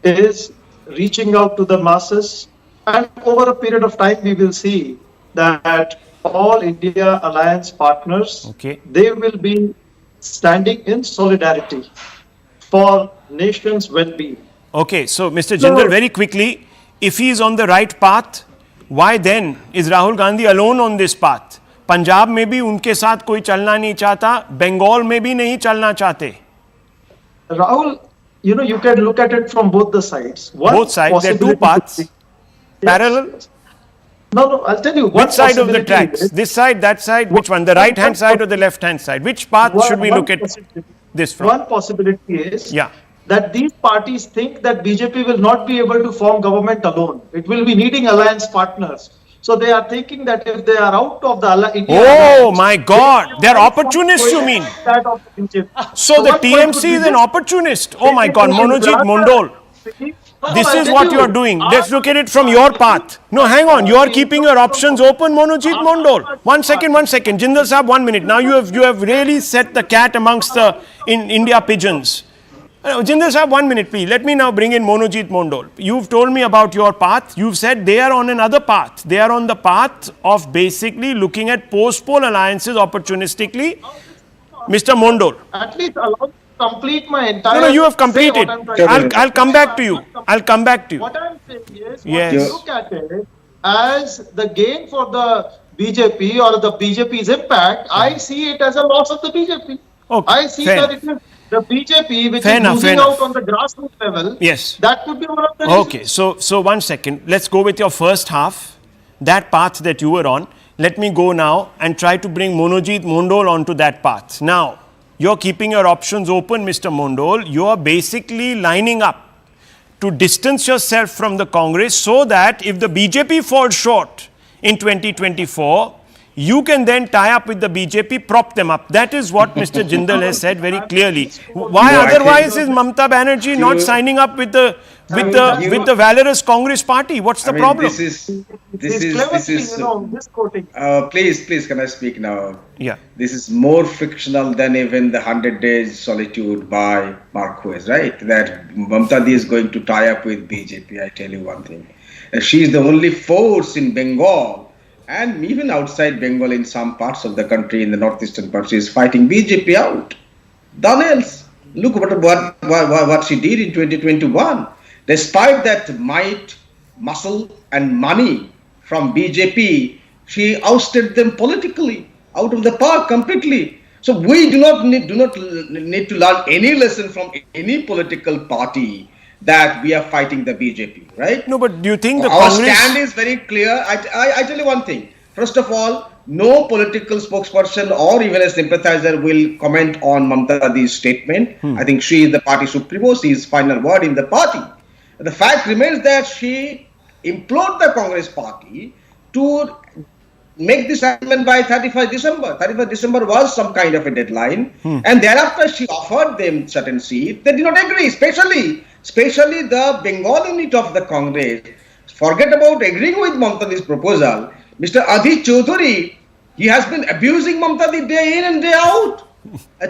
is reaching out to the masses. And over a period of time, we will see that all India alliance partners, they will be standing in solidarity for nation's well-being. Okay, so Mr. Jindal, very quickly, if he is on the right path, why then is Rahul Gandhi alone on this path? Punjab में भी उनके साथ कोई चलना नहीं चाहता, बंगाल में भी नहीं चलना चाहते. Rahul, you can look at it from both the sides. Both sides, there are two paths, parallel. No, I'll tell you. Which side of the tracks? This side, that side, which one? The right hand side or the left hand side? Which path should we look at this from? One possibility is that these parties think that BJP will not be able to form government alone. It will be needing alliance partners. So they are thinking that if they are out of the India alliance, my God, they are opportunists, you mean? So the TMC is an opportunist. Oh my God, Monojit Mondol. This is what you are doing. Let's look at it from your path. No, hang on. You are keeping your options open, Monojit Mondol. One second. Jindal Sahab, 1 minute. Now you have really set the cat amongst the India pigeons. Jindal Sahab, 1 minute, please. Let me now bring in Monojit Mondol. You've told me about your path. You've said they are on another path. They are on the path of basically looking at post-poll alliances opportunistically. Mr. Mondol. At least allow me to complete my entire... No, you have completed. I'll come back to you. What I'm saying is, you look at it as the gain for the BJP or the BJP's impact, I see it as a loss of the BJP. Okay, I see that it is the BJP which is losing out on the grassroots level. Yes. That could be one of the reasons. Okay, so 1 second. Let's go with your first half, that path that you were on. Let me go now and try to bring Monojit Mondol onto that path. Now, you're keeping your options open, Mr. Mondol. You are basically lining up to distance yourself from the Congress so that if the BJP falls short in 2024, you can then tie up with the BJP, prop them up. That is what Mr. Jindal has said very clearly. Why otherwise is Mamata Banerjee not signing up with the valorous Congress party? What's the problem? This is misquoting. Please, can I speak now? Yeah. This is more fictional than even the 100 Days Solitude by Marquez, right? That Mamata is going to tie up with BJP. I tell you one thing. She is the only force in Bengal, and even outside Bengal in some parts of the country, in the northeastern parts, she is fighting BJP out. None else. Look what she did in 2021. Despite that might, muscle and money from BJP, she ousted them politically out of the park completely. So we do not need to learn any lesson from any political party that we are fighting the BJP, right? No, but do you think the Our Congress... stand is very clear. I tell you one thing. First of all, no political spokesperson or even a sympathizer will comment on Mamata Banerjee's statement. I think she is the party supremo. She is final word in the party. The fact remains that she implored the Congress party to make this amendment by 31st December. 31st December was some kind of a deadline. And thereafter she offered them certain seats. They did not agree, especially especially the Bengal unit of the Congress, forget about agreeing with Mamtadi's proposal. Mr. Adhish Chaudhary, he has been abusing Mamtadi day in and day out.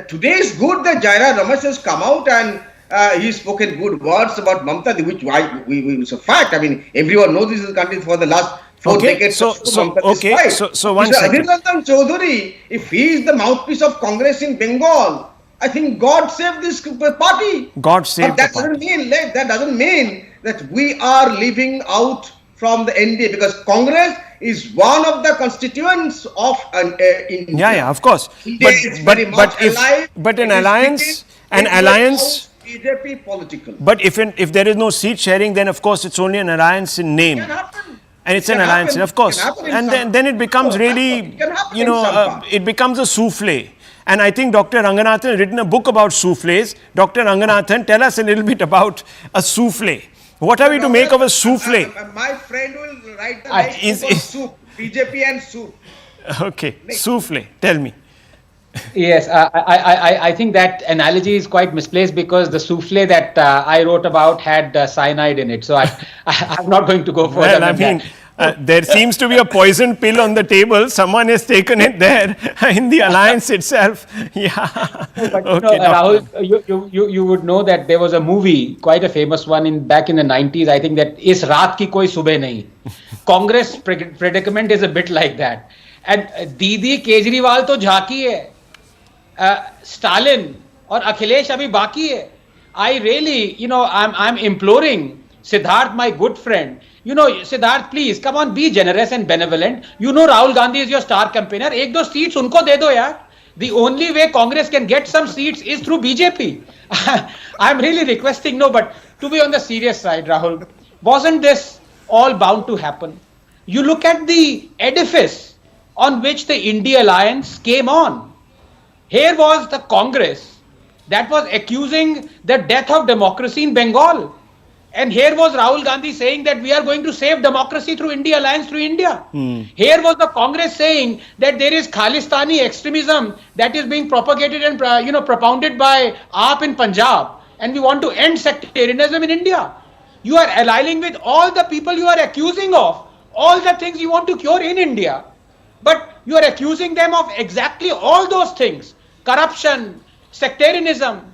Today is good that Jaira Ramesh has come out and he's spoken good words about Mamtadi, which it's a fact. I mean, everyone knows this is the country for the last 4 decades. So one Mr. second. Adhir Ranjan Chaudhary, if he is the mouthpiece of Congress in Bengal, I think God save this party. God save But that the party. doesn't mean that we are leaving out from the NDA, because Congress is one of the constituents of India. Yeah, of course. India is very much alive. But an It is alliance, fitting into BJP political. But if there is no seat sharing, then of course it's only an alliance in name. It can happen. And it's It an can alliance, happen. of course. It can happen in And some- then it becomes really, It can happen you in know, some part. it becomes a souffle. And I think Dr. Ranganathan has written a book about souffles. Dr. Ranganathan, tell us a little bit about a souffle. What are we to make of a souffle? My friend will write the next is- book on is- soup, BJP and soup. Okay, souffle. Tell me. Yes, I think that analogy is quite misplaced, because the souffle that I wrote about had cyanide in it. So I'm not going to go further Well, I than mean, that. there seems to be a poison pill on the table. Someone has taken it there in the alliance itself. Yeah. But Okay, Rahul, you would know that there was a movie, quite a famous one back in the 90s. I think that is Raat Ki Koi Subah Nahi. Congress predicament is a bit like that. And Didi Kejriwal to jhaki hai. Stalin or Akhilesh abhi baki hai. I really, I'm imploring Siddharth, my good friend. Siddharth, please come on, be generous and benevolent. Rahul Gandhi is your star campaigner. Ek do seats unko de do yaar. The only way Congress can get some seats is through BJP. I'm really requesting, but to be on the serious side, Rahul, wasn't this all bound to happen? You look at the edifice on which the India alliance came on. Here was the Congress that was accusing the death of democracy in Bengal. And here was Rahul Gandhi saying that we are going to save democracy through India alliance through India. Here was the Congress saying that there is Khalistani extremism that is being propagated and propounded by AAP in Punjab, and we want to end sectarianism in India. You are aligning with all the people you are accusing of all the things you want to cure in India, but you are accusing them of exactly all those things: corruption, sectarianism,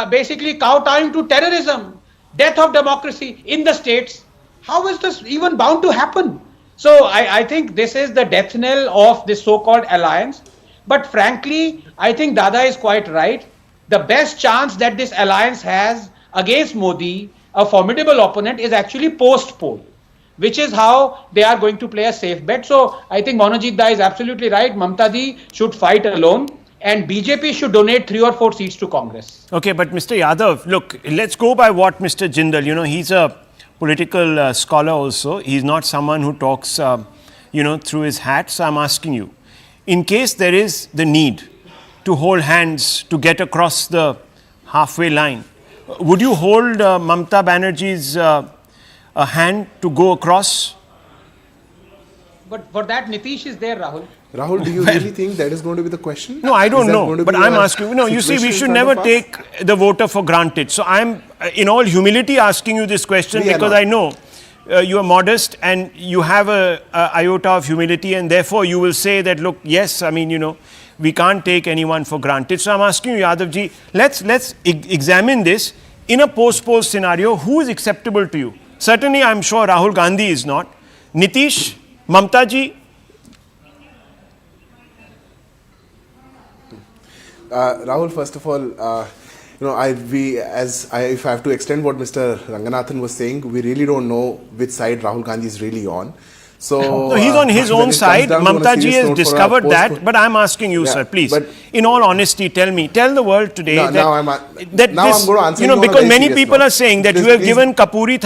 basically kowtowing to terrorism, death of democracy in the states. How is this even bound to happen? So I think this is the death knell of this so-called alliance. But frankly, I think Dada is quite right. The best chance that this alliance has against Modi, a formidable opponent, is actually post-poll, which is how they are going to play a safe bet. So I think Monojit Da is absolutely right. Mamta Di should fight alone, and BJP should donate 3 or 4 seats to Congress. Okay, but Mr. Yadav, look, let's go by what Mr. Jindal, he's a political scholar also. He's not someone who talks, through his hat. So I'm asking you, in case there is the need to hold hands to get across the halfway line, would you hold Mamta Banerjee's hand to go across? But for that, Nitish is there, Rahul. Rahul, do you really think that is going to be the question? No, I don't Is that know. going to But be I'm a asking you. No, you see, we situation should in never front of us? take the voter for granted. So I'm, in all humility, asking you this question We are because not. I know you are modest and you have a iota of humility, and therefore you will say that, look, yes, I mean, we can't take anyone for granted. So I'm asking you, Yadavji, let's examine this in a post-poll scenario. Who is acceptable to you? Certainly, I'm sure Rahul Gandhi is not. Nitish, Mamta ji. Rahul, first of all, if I have to extend what Mr. Ranganathan was saying, we really don't know which side Rahul Gandhi is really on. So No, he's on his when own it side. comes down to on a Mamta ji serious has note for a discovered that. post-poll- But I'm asking you, Yeah, sir, please, but- in all honesty, tell the world today Now- that, now I'm that now this, I'm going to answer you on a because very many serious people note. are saying that Please- you have please- given Kapuri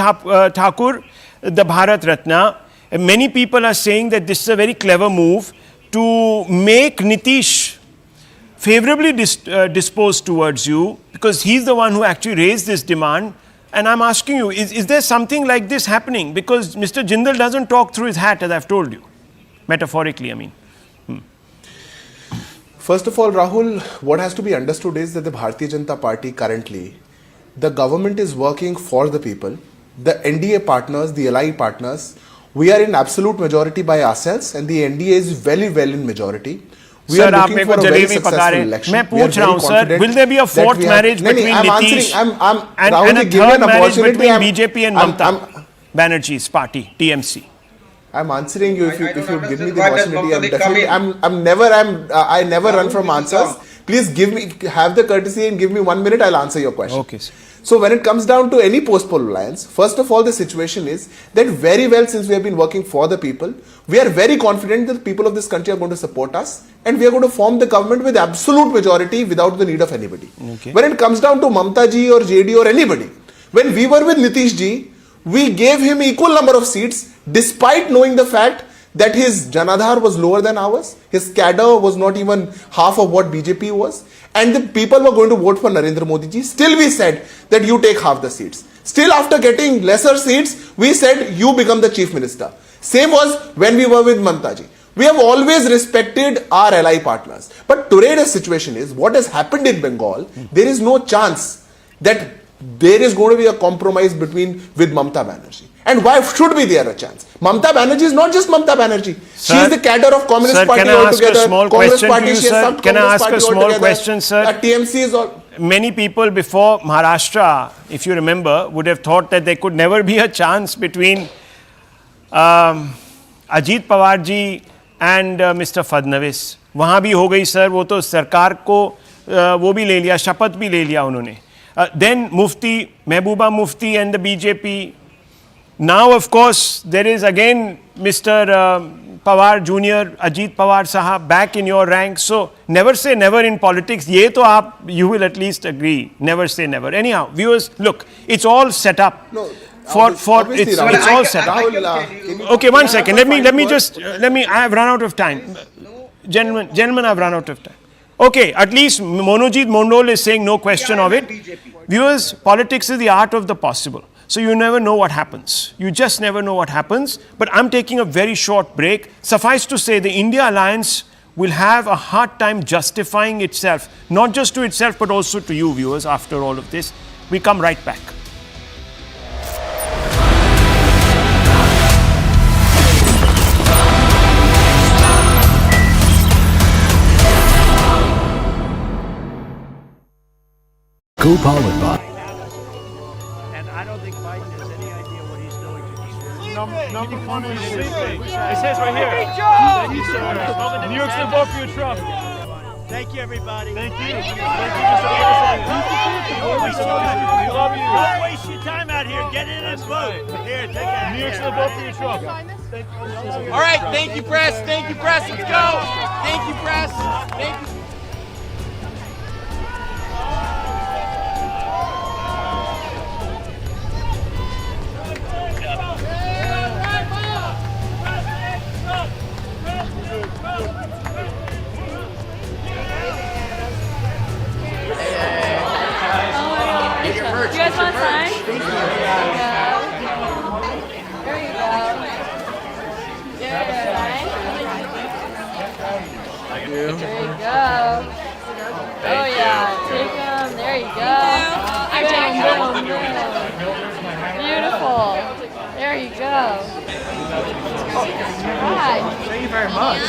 Thakur the Bharat Ratna. And many people are saying that this is a very clever move to make Nitish favorably disposed towards you, because he's the one who actually raised this demand. And I'm asking you, is there something like this happening? Because Mr. Jindal doesn't talk through his hat, as I've told you. Metaphorically, I mean. First of all, Rahul, what has to be understood is that the Bharatiya Janata Party currently the government is working for the people. The NDA partners, the ally partners, we are in absolute majority by ourselves, and the NDA is very well in majority. We Sir, are आप looking मेरे for को a very jalebi पका successful रहे हैं. election. मैं We are पूछ रहा very हूँ sir, confident will there be a that fourth we have- marriage नहीं, between I'm answering. Nitish I'm and Rahul a ji, give me third an marriage opportunity. between I'm- BJP and I'm- Mamata Banerjee's party, TMC? I'm answering you if you I don't give me understand the why does opportunity. I'm Mamta come definitely. in? I never run from Rahul, answers. Please have the courtesy and give me 1 minute. I'll answer your question. Okay, sir. So when it comes down to any post-poll alliance, first of all, the situation is that very well, since we have been working for the people, we are very confident that the people of this country are going to support us, and we are going to form the government with absolute majority without the need of anybody. Okay. When it comes down to Mamta ji or JD or anybody, when we were with Nitish ji, we gave him equal number of seats despite knowing the fact that his Janadhar was lower than ours, his cadre was not even half of what BJP was, and the people were going to vote for Narendra Modi ji. Still we said that you take half the seats. Still after getting lesser seats, we said you become the chief minister. Same was when we were with Mamta ji. We have always respected our ally partners. But today the situation is, what has happened in Bengal, there is no chance that there is going to be a compromise with Mamta Banerjee. And why should be there a chance? Mamta Banerjee is not just Mamta Banerjee. She is the cadre of Communist Party altogether. Congress Party, she has some Can I Congress ask a Party small altogether. question, sir? TMC is all. Many people before Maharashtra, if you remember, would have thought that there could never be a chance between Ajit Pawar ji and Mr. Fadnavis. वहाँ भी हो गई sir, वो तो सरकार को वो भी ले लिया, शपथ भी ले लिया उन्होंने. Then Mufti, Mehbooba Mufti and the BJP. Now, of course, there is again Mr. Pawar Jr., Ajit Pawar Sahab back in your ranks. So, never say never in politics. Ye to you will at least agree. Never say never. Anyhow, viewers, look, it's all set up. No, It's all set up. Okay, 1 second. Let me. I have run out of time. Gentlemen, I've run out of time. Okay, at least Monojit Mondol is saying no question of it. Viewers, politics is the art of the possible. So you never know what happens. You just never know what happens. But I'm taking a very short break. Suffice to say, the India Alliance will have a hard time justifying itself, not just to itself, but also to you, viewers, after all of this. We come right back. Co-powered by And I don't think Biden has any idea what he's doing to It says right here. Thank you, sir. New York's the vote for your Trump. Thank you, everybody. Thank you. Thank you, Mr. President. We love you. Don't waste your time out here. Get in and vote. Here, take a New York's the vote for your Trump. All right, thank you, press. Thank you, press. Let's go. Thank you, press. Thank you. You guys want a sign? There you go. There you go. There you go. Oh yeah, take them. There you go. Beautiful. There you go. Right. Thank you very much.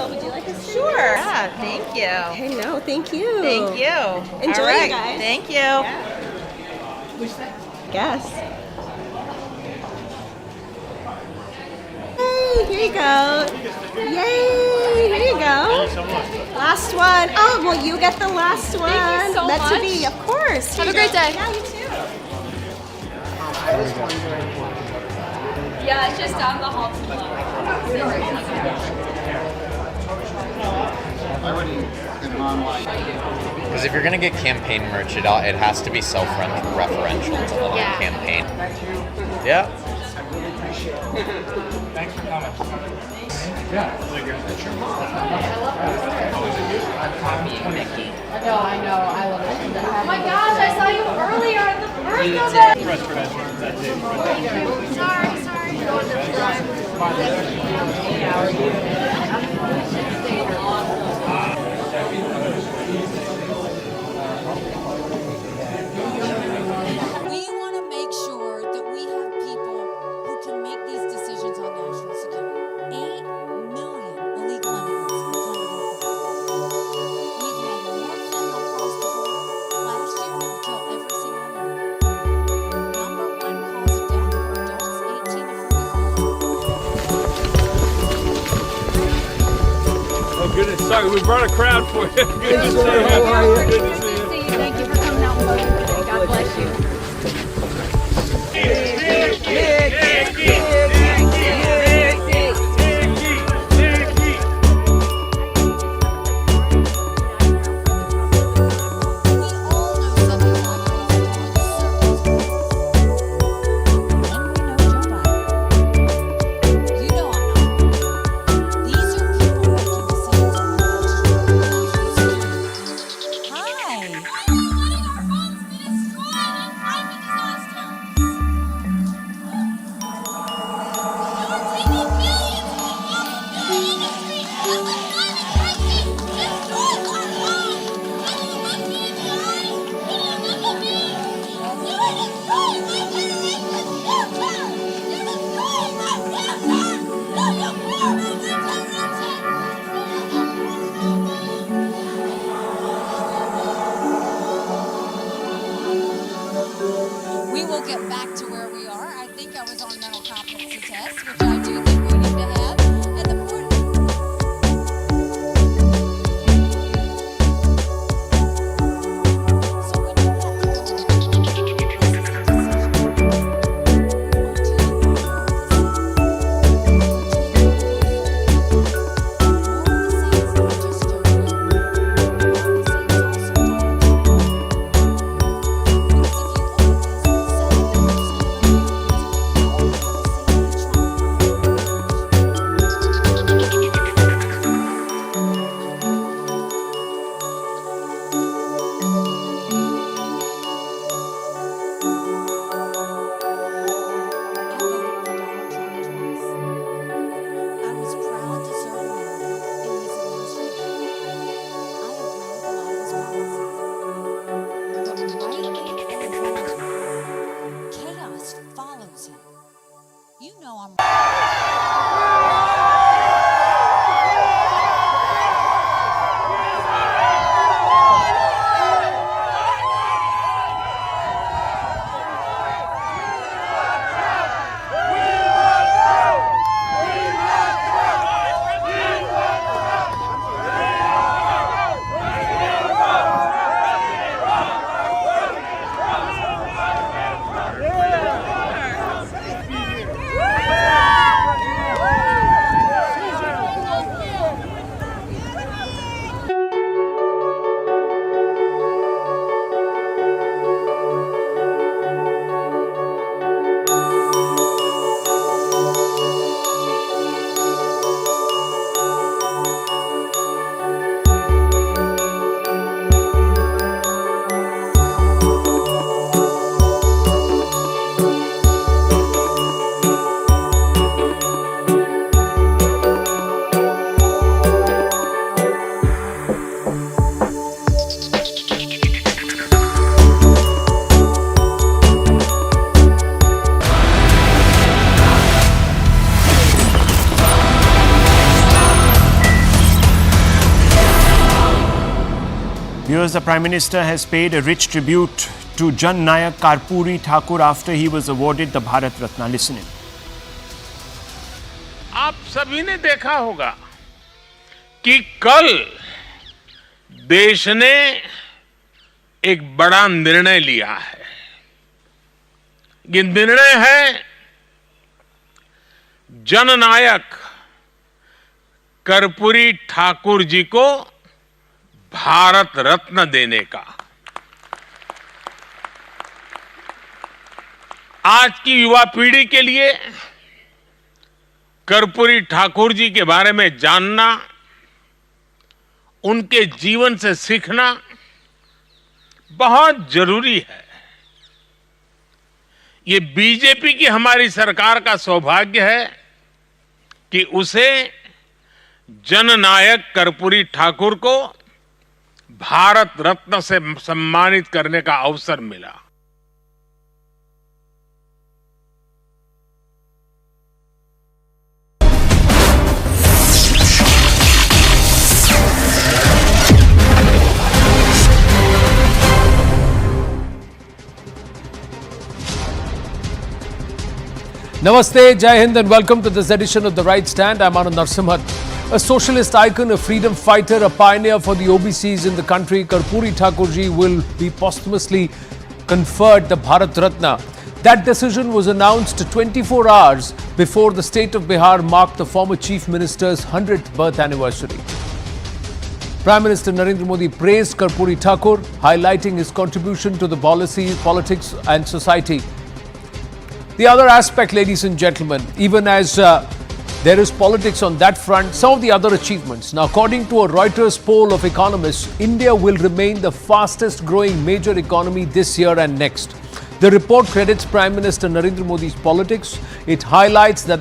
Would you like a Sure. Yeah, thank you. Okay, no, thank you. Thank you. Enjoy, All right. you guys. Thank you. Guess. Yay, here you go. Yay, here you go. Last one. Oh, well, you get the last one. Thank you so Meant much. to be, of course. Have Here a you great go. day. Yeah, you too. Yeah, it's just down the hall to the left. Because if you're going to get campaign merch, it has to be self-referential to the campaign. Yeah. Thanks for coming. I know. I love it. Oh my gosh, I saw you earlier at the first of it. Sorry. Good to sorry, we brought a crowd for you. Good to see you. How are you? Good to see you. Thank you for coming out and voting today. God bless you. We will get back to where we are. I think I was on mental competency test, which I do think we need to have. And the board. So when you have to Viewers, the Prime Minister has paid a rich tribute to Jan Nayak Karpuri Thakur after he was awarded the Bharat Ratna. Listen in. आप सभी ने देखा होगा कि कल देश ने एक बड़ा निर्णय लिया है। ये निर्णय है जननायक कर्पूरी ठाकुर जी को भारत रत्न देने का। आज की युवा पीढ़ी के लिए कर्पूरी ठाकुर जी के बारे में जानना, उनके जीवन से सीखना बहुत जरूरी है। ये बीजेपी की हमारी सरकार का सौभाग्य है कि उसे जननायक कर्पूरी ठाकुर को भारत रत्न से सम्मानित करने का अवसर मिला। Namaste, Jai Hind and welcome to this edition of The Right Stand. I'm Anand Narsimhan. A socialist icon, a freedom fighter, a pioneer for the OBCs in the country, Karpuri Thakurji will be posthumously conferred the Bharat Ratna. That decision was announced 24 hours before the state of Bihar marked the former Chief Minister's 100th birth anniversary. Prime Minister Narendra Modi praised Karpuri Thakur, highlighting his contribution to the policy, politics and society. The other aspect, ladies and gentlemen, even as there is politics on that front, some of the other achievements. Now, according to a Reuters poll of economists, India will remain the fastest growing major economy this year and next. The report credits Prime Minister Narendra Modi's politics. It highlights that